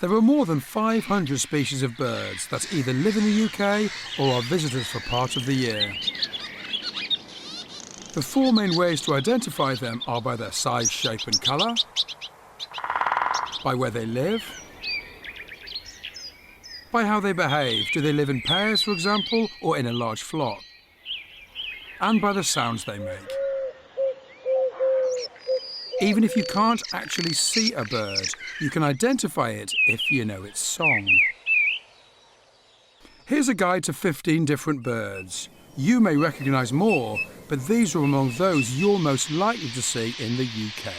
There are more than 500 species of birds that either live in the UK or are visitors for part of the year. The four main ways to identify them are by their size, shape and colour, by where they live, by how they behave. Do they live in pairs, for example, or in a large flock? And by the sounds they make. Even if you can't actually see a bird, you can identify it if you know its song. Here's a guide to 15 different birds. You may recognise more, but these are among those you're most likely to see in the UK.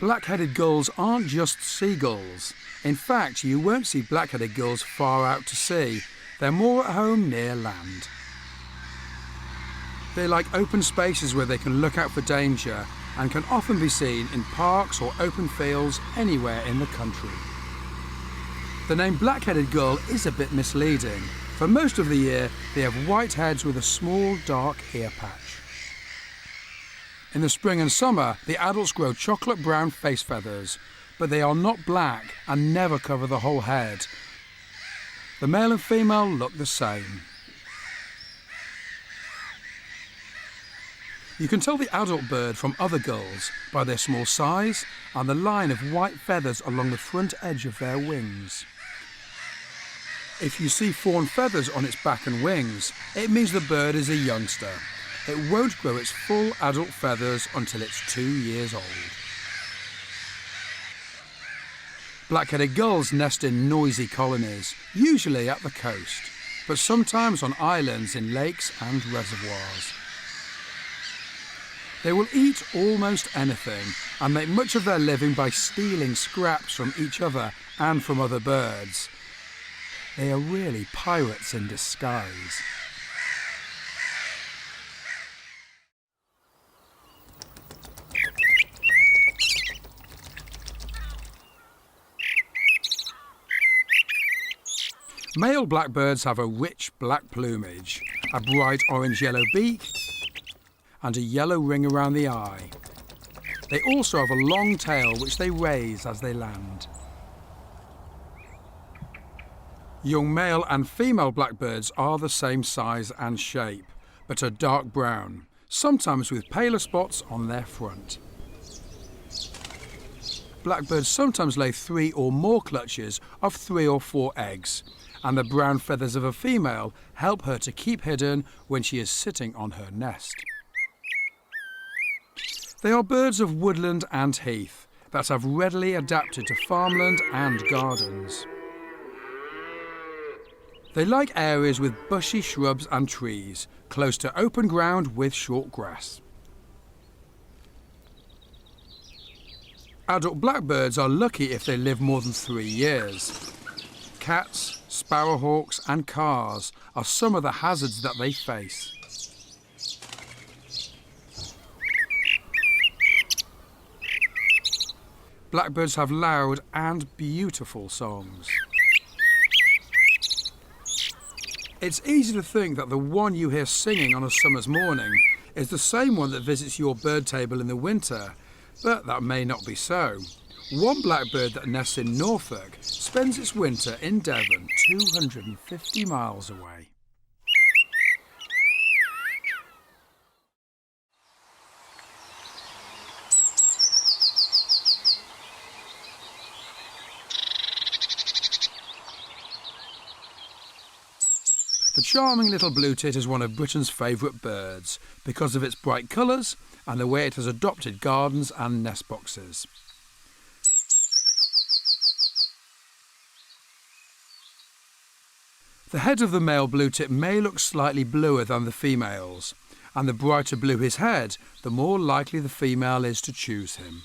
Black-headed gulls aren't just seagulls. In fact, you won't see black-headed gulls far out to sea. They're more at home near land. They like open spaces where they can look out for danger and can often be seen in parks or open fields anywhere in the country. The name black-headed gull is a bit misleading. For most of the year, they have white heads with a small dark ear patch. In the spring and summer, the adults grow chocolate brown face feathers, but they are not black and never cover the whole head. The male and female look the same. You can tell the adult bird from other gulls by their small size and the line of white feathers along the front edge of their wings. If you see fawn feathers on its back and wings, it means the bird is a youngster. It won't grow its full adult feathers until it's 2 years old. Black-headed gulls nest in noisy colonies, usually at the coast, but sometimes on islands in lakes and reservoirs. They will eat almost anything and make much of their living by stealing scraps from each other and from other birds. They are really pirates in disguise. Male blackbirds have a rich black plumage, a bright orange-yellow beak and a yellow ring around the eye. They also have a long tail which they raise as they land. Young male and female blackbirds are the same size and shape, but are dark brown, sometimes with paler spots on their front. Blackbirds sometimes lay 3 or more clutches of 3 or 4 eggs, and the brown feathers of a female help her to keep hidden when she is sitting on her nest. They are birds of woodland and heath that have readily adapted to farmland and gardens. They like areas with bushy shrubs and trees, close to open ground with short grass. Adult blackbirds are lucky if they live more than 3 years. Cats, sparrowhawks and cars are some of the hazards that they face. Blackbirds have loud and beautiful songs. It's easy to think that the one you hear singing on a summer's morning is the same one that visits your bird table in the winter, but that may not be so. One blackbird that nests in Norfolk spends its winter in Devon, 250 miles away. The charming little blue tit is one of Britain's favourite birds because of its bright colours and the way it has adopted gardens and nest boxes. The head of the male blue tit may look slightly bluer than the female's, and the brighter blue his head, the more likely the female is to choose him.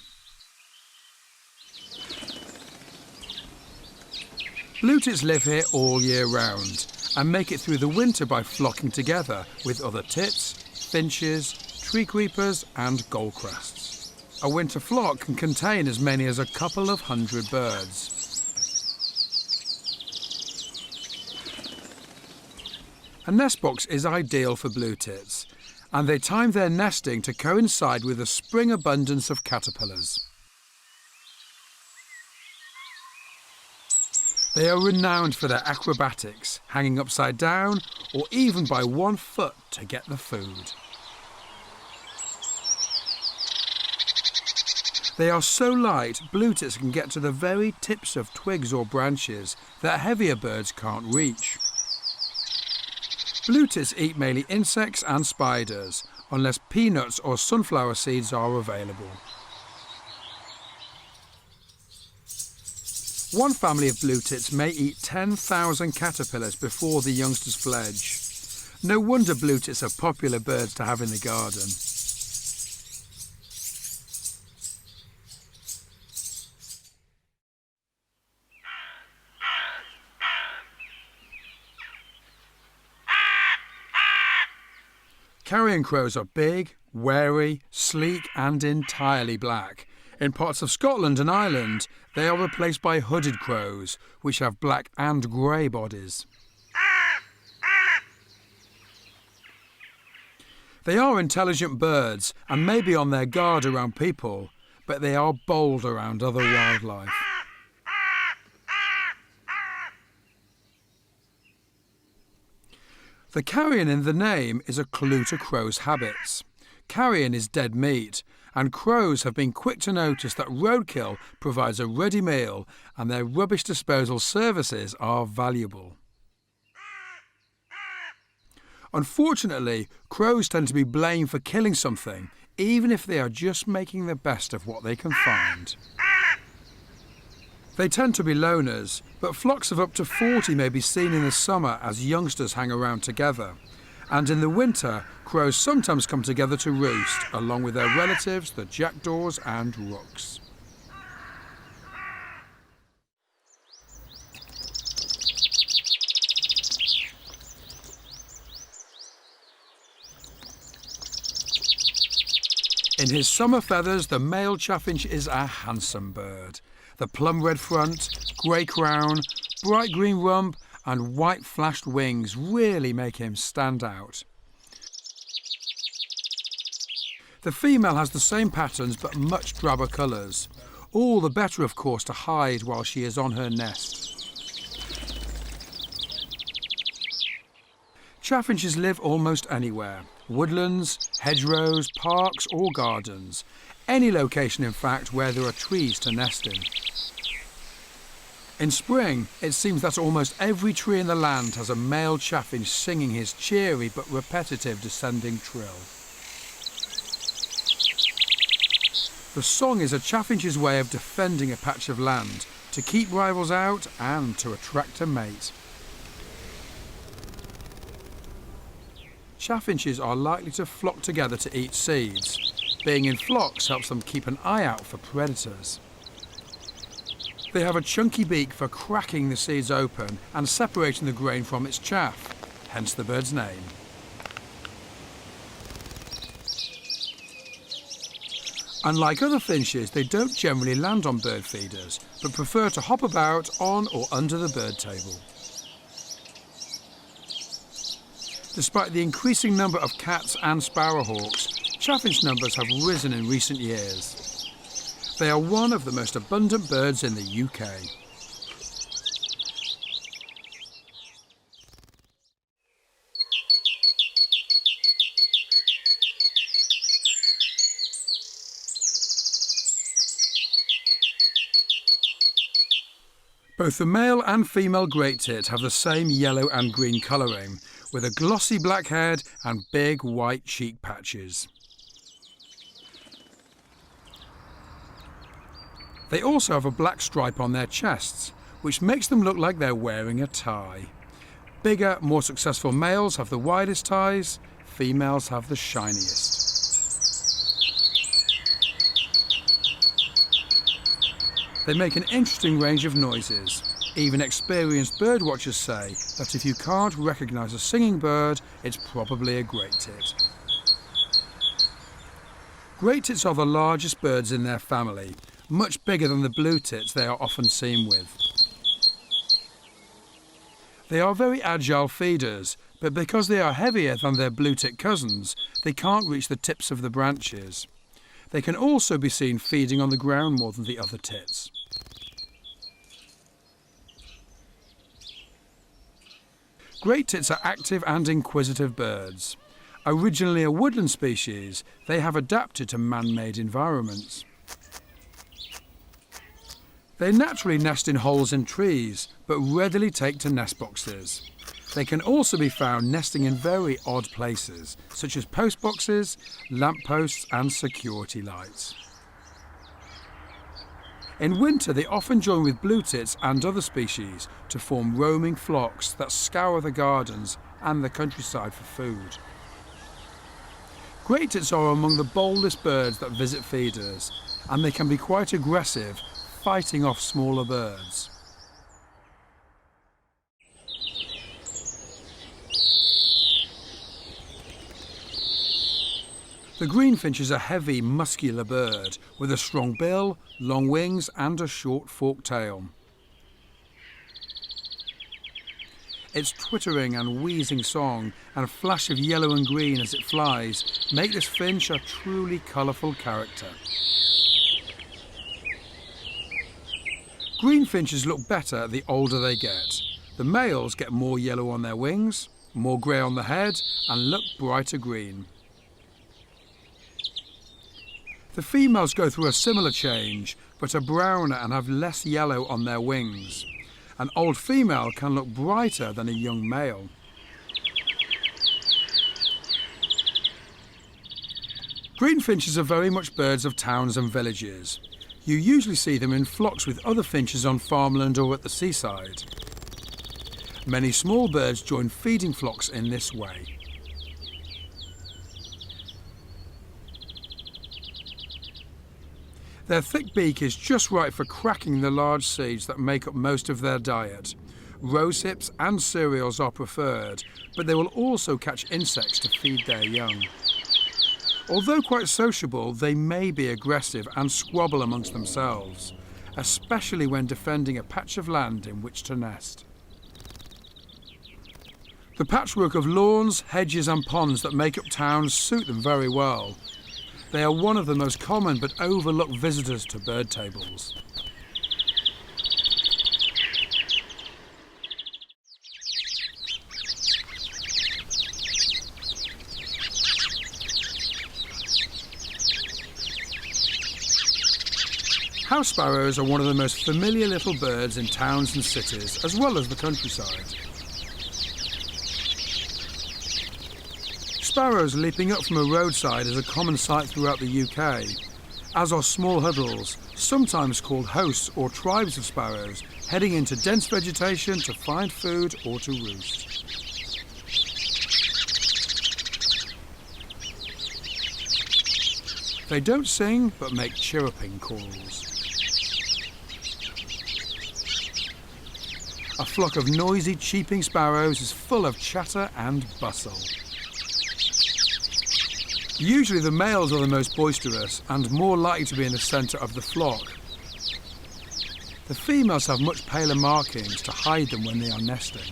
Blue tits live here all year round and make it through the winter by flocking together with other tits, finches, tree creepers and goldcrests. A winter flock can contain as many as a couple of hundred birds. A nest box is ideal for blue tits, and they time their nesting to coincide with the spring abundance of caterpillars. They are renowned for their acrobatics, hanging upside down or even by 1 foot to get the food. They are so light, blue tits can get to the very tips of twigs or branches that heavier birds can't reach. Blue tits eat mainly insects and spiders, unless peanuts or sunflower seeds are available. One family of blue tits may eat 10,000 caterpillars before the youngsters fledge. No wonder blue tits are popular birds to have in the garden. Carrion crows are big, wary, sleek and entirely black. In parts of Scotland and Ireland, they are replaced by hooded crows, which have black and grey bodies. They are intelligent birds and may be on their guard around people, but they are bold around other wildlife. The carrion in the name is a clue to crows' habits. Carrion is dead meat, and crows have been quick to notice that roadkill provides a ready meal and their rubbish disposal services are valuable. Unfortunately, crows tend to be blamed for killing something, even if they are just making the best of what they can find. They tend to be loners, but flocks of up to 40 may be seen in the summer as youngsters hang around together. And in the winter, crows sometimes come together to roost, along with their relatives, the jackdaws and rooks. In his summer feathers, the male chaffinch is a handsome bird. The plum red front, grey crown, bright green rump and white flashed wings really make him stand out. The female has the same patterns but much drabber colours. All the better, of course, to hide while she is on her nest. Chaffinches live almost anywhere. Woodlands, hedgerows, parks or gardens. Any location, in fact, where there are trees to nest in. In spring, it seems that almost every tree in the land has a male chaffinch singing his cheery but repetitive descending trill. The song is a chaffinch's way of defending a patch of land, to keep rivals out and to attract a mate. Chaffinches are likely to flock together to eat seeds. Being in flocks helps them keep an eye out for predators. They have a chunky beak for cracking the seeds open and separating the grain from its chaff, hence the bird's name. Unlike other finches, they don't generally land on bird feeders, but prefer to hop about on or under the bird table. Despite the increasing number of cats and sparrowhawks, chaffinch numbers have risen in recent years. They are one of the most abundant birds in the UK. Both the male and female great tit have the same yellow and green colouring, with a glossy black head and big white cheek patches. They also have a black stripe on their chests, which makes them look like they're wearing a tie. Bigger, more successful males have the widest ties, females have the shiniest. They make an interesting range of noises. Even experienced bird watchers say that if you can't recognise a singing bird, it's probably a great tit. Great tits are the largest birds in their family, much bigger than the blue tits they are often seen with. They are very agile feeders, but because they are heavier than their blue-tit cousins, they can't reach the tips of the branches. They can also be seen feeding on the ground more than the other tits. Great tits are active and inquisitive birds. Originally a woodland species, they have adapted to man-made environments. They naturally nest in holes in trees, but readily take to nest boxes. They can also be found nesting in very odd places, such as post boxes, lampposts and security lights. In winter, they often join with blue tits and other species to form roaming flocks that scour the gardens and the countryside for food. Great tits are among the boldest birds that visit feeders, and they can be quite aggressive, fighting off smaller birds. The greenfinch is a heavy, muscular bird with a strong bill, long wings and a short forked tail. Its twittering and wheezing song and a flash of yellow and green as it flies make this finch a truly colourful character. Greenfinches look better the older they get. The males get more yellow on their wings, more grey on the head and look brighter green. The females go through a similar change, but are browner and have less yellow on their wings. An old female can look brighter than a young male. Greenfinches are very much birds of towns and villages. You usually see them in flocks with other finches on farmland or at the seaside. Many small birds join feeding flocks in this way. Their thick beak is just right for cracking the large seeds that make up most of their diet. Rose hips and cereals are preferred, but they will also catch insects to feed their young. Although quite sociable, they may be aggressive and squabble amongst themselves, especially when defending a patch of land in which to nest. The patchwork of lawns, hedges and ponds that make up towns suit them very well. They are one of the most common but overlooked visitors to bird tables. House sparrows are one of the most familiar little birds in towns and cities, as well as the countryside. Sparrows leaping up from a roadside is a common sight throughout the UK, as are small huddles, sometimes called hosts or tribes of sparrows, heading into dense vegetation to find food or to roost. They don't sing, but make chirruping calls. A flock of noisy, cheeping sparrows is full of chatter and bustle. Usually the males are the most boisterous and more likely to be in the centre of the flock. The females have much paler markings to hide them when they are nesting.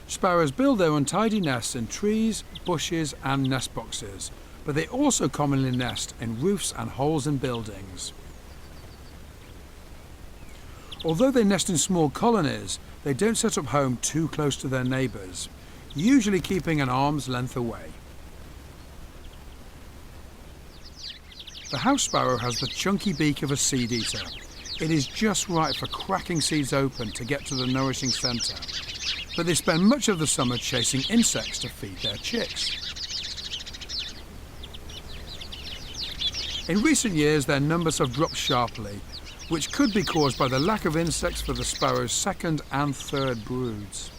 Sparrows build their untidy nests in trees, bushes and nest boxes, but they also commonly nest in roofs and holes in buildings. Although they nest in small colonies, they don't set up home too close to their neighbours, usually keeping an arm's length away. The house sparrow has the chunky beak of a seed eater. It is just right for cracking seeds open to get to the nourishing centre, but they spend much of the summer chasing insects to feed their chicks. In recent years, their numbers have dropped sharply, which could be caused by the lack of insects for the sparrow's second and third broods.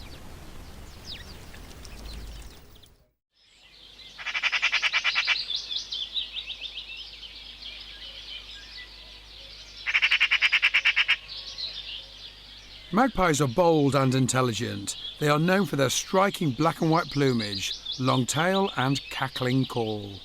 Magpies are bold and intelligent. They are known for their striking black and white plumage, long tail and cackling call.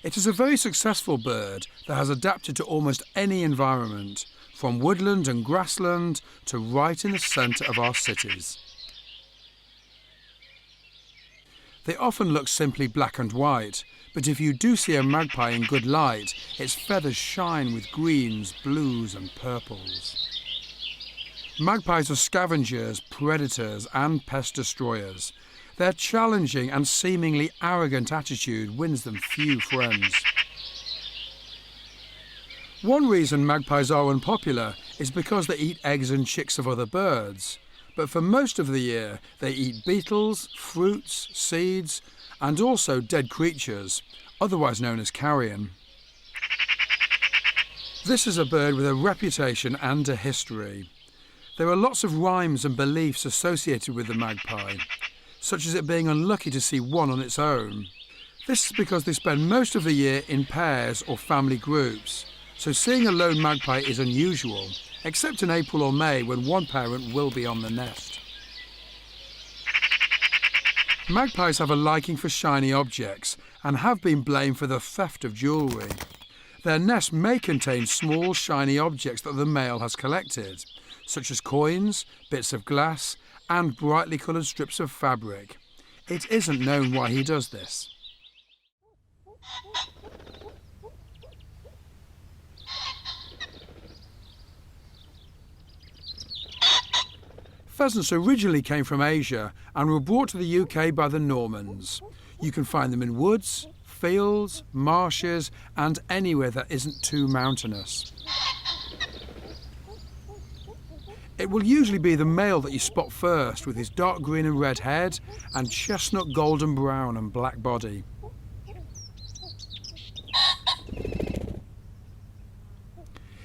It is a very successful bird that has adapted to almost any environment, from woodland and grassland to right in the centre of our cities. They often look simply black and white, but if you do see a magpie in good light, its feathers shine with greens, blues and purples. Magpies are scavengers, predators and pest destroyers. Their challenging and seemingly arrogant attitude wins them few friends. One reason magpies are unpopular is because they eat eggs and chicks of other birds. But for most of the year, they eat beetles, fruits, seeds, and also dead creatures, otherwise known as carrion. This is a bird with a reputation and a history. There are lots of rhymes and beliefs associated with the magpie, such as it being unlucky to see one on its own. This is because they spend most of the year in pairs or family groups, so seeing a lone magpie is unusual, except in April or May when one parent will be on the nest. Magpies have a liking for shiny objects and have been blamed for the theft of jewellery. Their nest may contain small shiny objects that the male has collected, such as coins, bits of glass and brightly coloured strips of fabric. It isn't known why he does this. Pheasants originally came from Asia and were brought to the UK by the Normans. You can find them in woods, fields, marshes and anywhere that isn't too mountainous. It will usually be the male that you spot first, with his dark green and red head and chestnut golden brown and black body.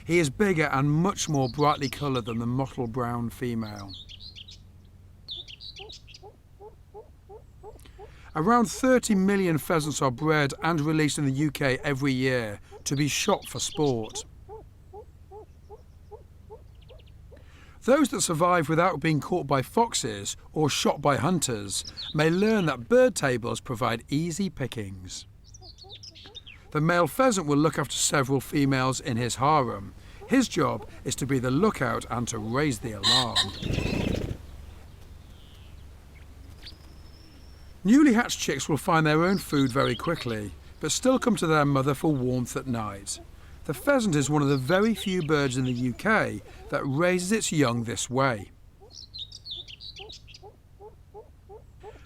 He is bigger and much more brightly coloured than the mottled brown female. Around 30 million pheasants are bred and released in the UK every year to be shot for sport. Those that survive without being caught by foxes or shot by hunters may learn that bird tables provide easy pickings. The male pheasant will look after several females in his harem. His job is to be the lookout and to raise the alarm. Newly hatched chicks will find their own food very quickly, but still come to their mother for warmth at night. The pheasant is one of the very few birds in the UK that raises its young this way.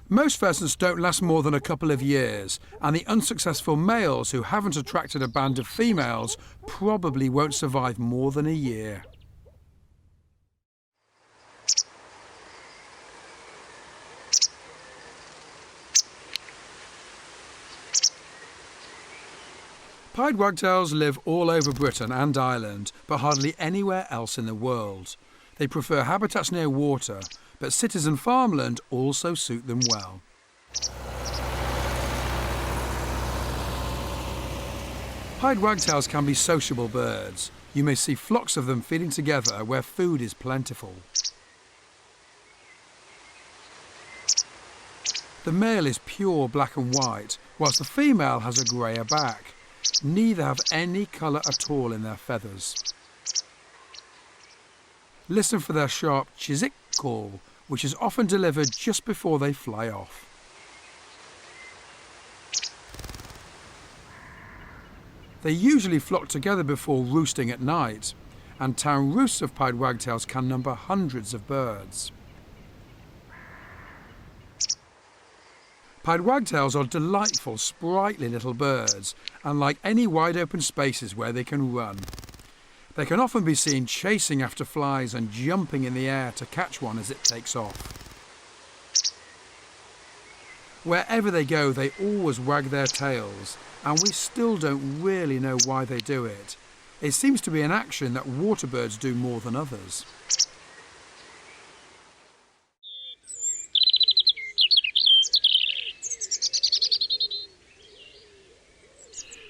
Most pheasants don't last more than a couple of years, and the unsuccessful males who haven't attracted a band of females probably won't survive more than a year. Pied wagtails live all over Britain and Ireland, but hardly anywhere else in the world. They prefer habitats near water, but cities and farmland also suit them well. Pied wagtails can be sociable birds. You may see flocks of them feeding together where food is plentiful. The male is pure black and white, whilst the female has a greyer back. Neither have any colour at all in their feathers. Listen for their sharp chizik call, which is often delivered just before they fly off. They usually flock together before roosting at night, and town roosts of pied wagtails can number hundreds of birds. Pied wagtails are delightful, sprightly little birds and like any wide open spaces where they can run. They can often be seen chasing after flies and jumping in the air to catch one as it takes off. Wherever they go, they always wag their tails, and we still don't really know why they do it. It seems to be an action that water birds do more than others.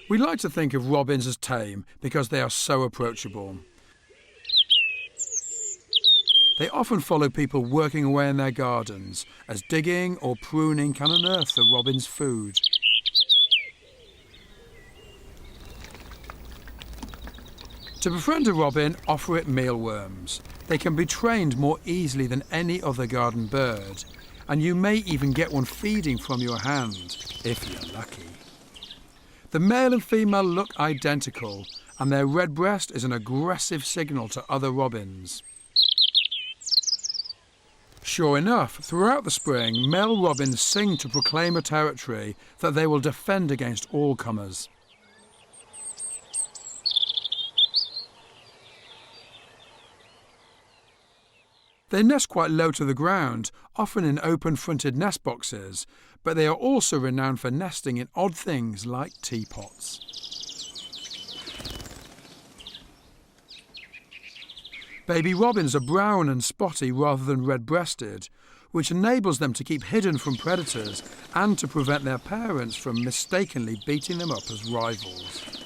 We like to think of robins as tame because they are so approachable. They often follow people working away in their gardens, as digging or pruning can unearth the robin's food. To befriend a robin, offer it mealworms. They can be trained more easily than any other garden bird, and you may even get one feeding from your hand, if you're lucky. The male and female look identical, and their red breast is an aggressive signal to other robins. Sure enough, throughout the spring, male robins sing to proclaim a territory that they will defend against all comers. They nest quite low to the ground, often in open-fronted nest boxes, but they are also renowned for nesting in odd things like teapots. Baby robins are brown and spotty rather than red-breasted, which enables them to keep hidden from predators and to prevent their parents from mistakenly beating them up as rivals.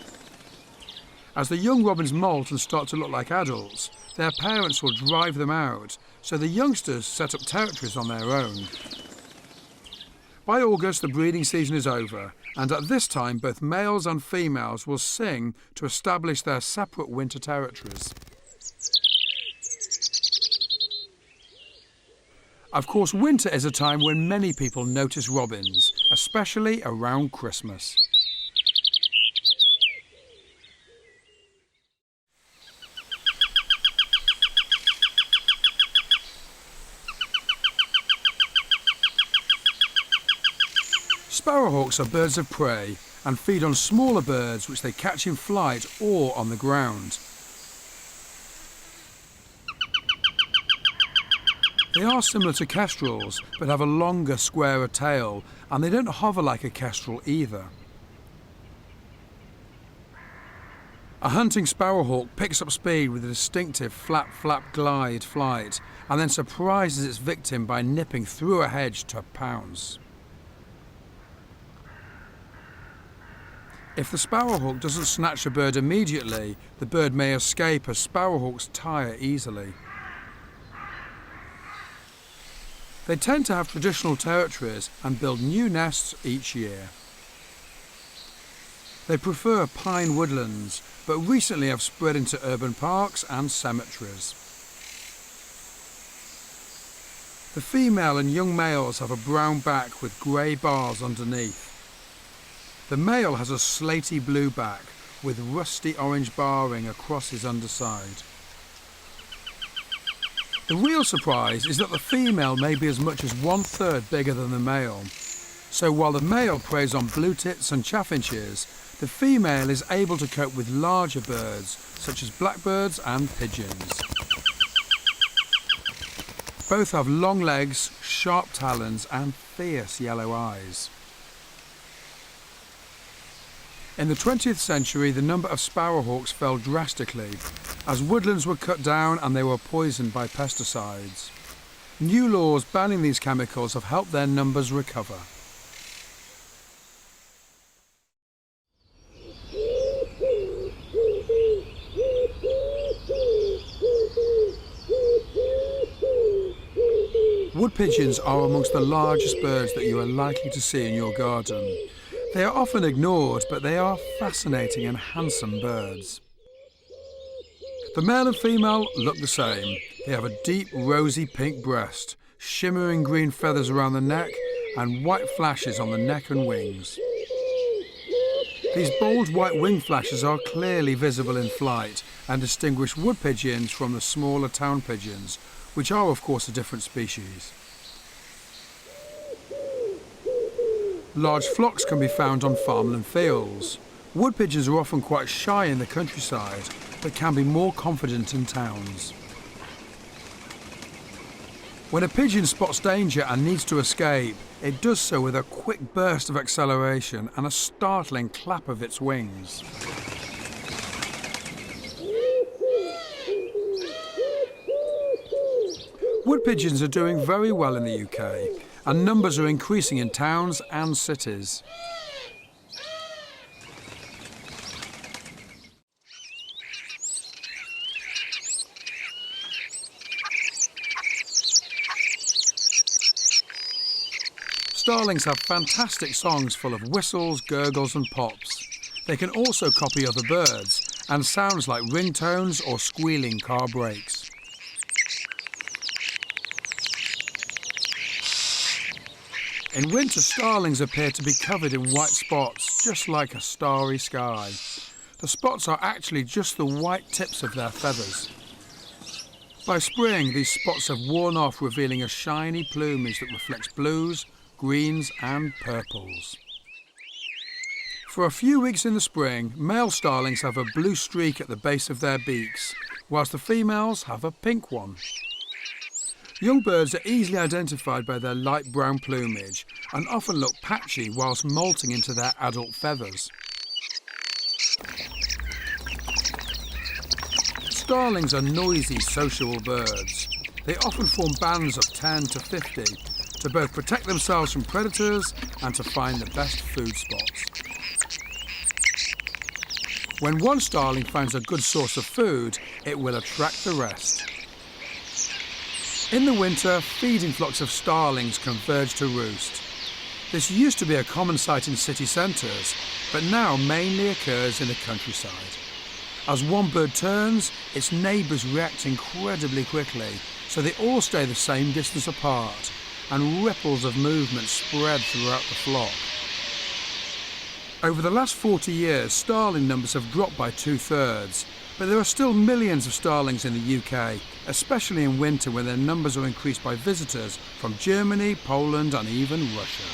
As the young robins molt and start to look like adults, their parents will drive them out, so the youngsters set up territories on their own. By August, the breeding season is over, and at this time both males and females will sing to establish their separate winter territories. Of course, winter is a time when many people notice robins, especially around Christmas. Sparrowhawks are birds of prey and feed on smaller birds which they catch in flight or on the ground. They are similar to kestrels, but have a longer, squarer tail, and they don't hover like a kestrel either. A hunting sparrowhawk picks up speed with a distinctive flap-flap glide flight, and then surprises its victim by nipping through a hedge to pounce. If the sparrowhawk doesn't snatch a bird immediately, the bird may escape as sparrowhawks tire easily. They tend to have traditional territories and build new nests each year. They prefer pine woodlands, but recently have spread into urban parks and cemeteries. The female and young males have a brown back with grey bars underneath. The male has a slaty blue back with rusty orange barring across his underside. The real surprise is that the female may be as much as 1/3 bigger than the male. So while the male preys on blue tits and chaffinches, the female is able to cope with larger birds such as blackbirds and pigeons. Both have long legs, sharp talons and fierce yellow eyes. In the 20th century, the number of sparrowhawks fell drastically as woodlands were cut down and they were poisoned by pesticides. New laws banning these chemicals have helped their numbers recover. Wood pigeons are amongst the largest birds that you are likely to see in your garden. They are often ignored, but they are fascinating and handsome birds. The male and female look the same. They have a deep rosy pink breast, shimmering green feathers around the neck, and white flashes on the neck and wings. These bold white wing flashes are clearly visible in flight and distinguish wood pigeons from the smaller town pigeons, which are of course a different species. Large flocks can be found on farmland fields. Wood pigeons are often quite shy in the countryside, but can be more confident in towns. When a pigeon spots danger and needs to escape, it does so with a quick burst of acceleration and a startling clap of its wings. Wood pigeons are doing very well in the UK, and numbers are increasing in towns and cities. Starlings have fantastic songs full of whistles, gurgles and pops. They can also copy other birds, and sounds like ringtones or squealing car brakes. In winter, starlings appear to be covered in white spots, just like a starry sky. The spots are actually just the white tips of their feathers. By spring, these spots have worn off, revealing a shiny plumage that reflects blues, greens and purples. For a few weeks in the spring, male starlings have a blue streak at the base of their beaks, whilst the females have a pink one. Young birds are easily identified by their light brown plumage and often look patchy whilst molting into their adult feathers. Starlings are noisy, sociable birds. They often form bands of 10 to 50 to both protect themselves from predators and to find the best food spots. When one starling finds a good source of food, it will attract the rest. In the winter, feeding flocks of starlings converge to roost. This used to be a common sight in city centres, but now mainly occurs in the countryside. As one bird turns, its neighbours react incredibly quickly, so they all stay the same distance apart, and ripples of movement spread throughout the flock. Over the last 40 years, starling numbers have dropped by 2/3, but there are still millions of starlings in the UK, especially in winter when their numbers are increased by visitors from Germany, Poland and even Russia.